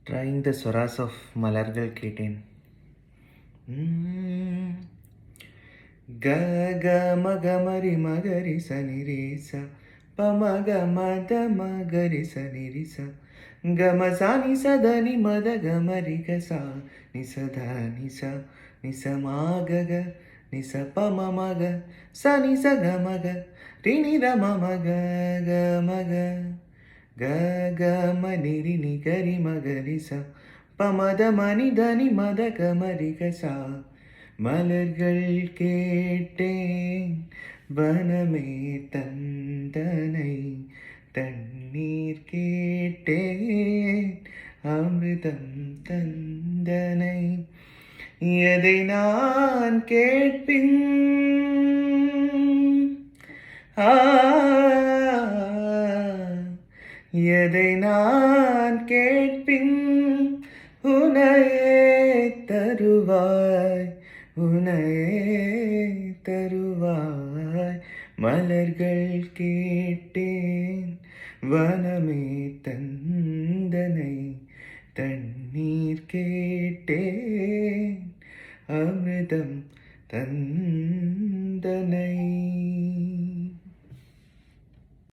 Trying the swaras of மலர்கள் கேட்டேன். க க மக மரி மகரி சனிரேச பமக மத மகரி சனிரிச கம சானி சதனி மத கமரி கசா நிசத நிச நிசமாக நிச பம மக சனி ச கமக ரினி த மமக கமக க க மனிரி நி கரி மகரிச பமத மனி தனி மத கமரி கசா மலர்கள் கேட்டேன் வனமே தந்தனை தண்ணீர் கேட்டேன் அமிர்தம் தந்தனை எதை நான் கேட்பின் எதை நான் கேட்பின் உனையே தருவாய் உனையே தருவாய் மலர்கள் கேட்டேன் வனமே தந்தனை தண்ணீர் கேட்டேன் அமிர்தம் தந்தனை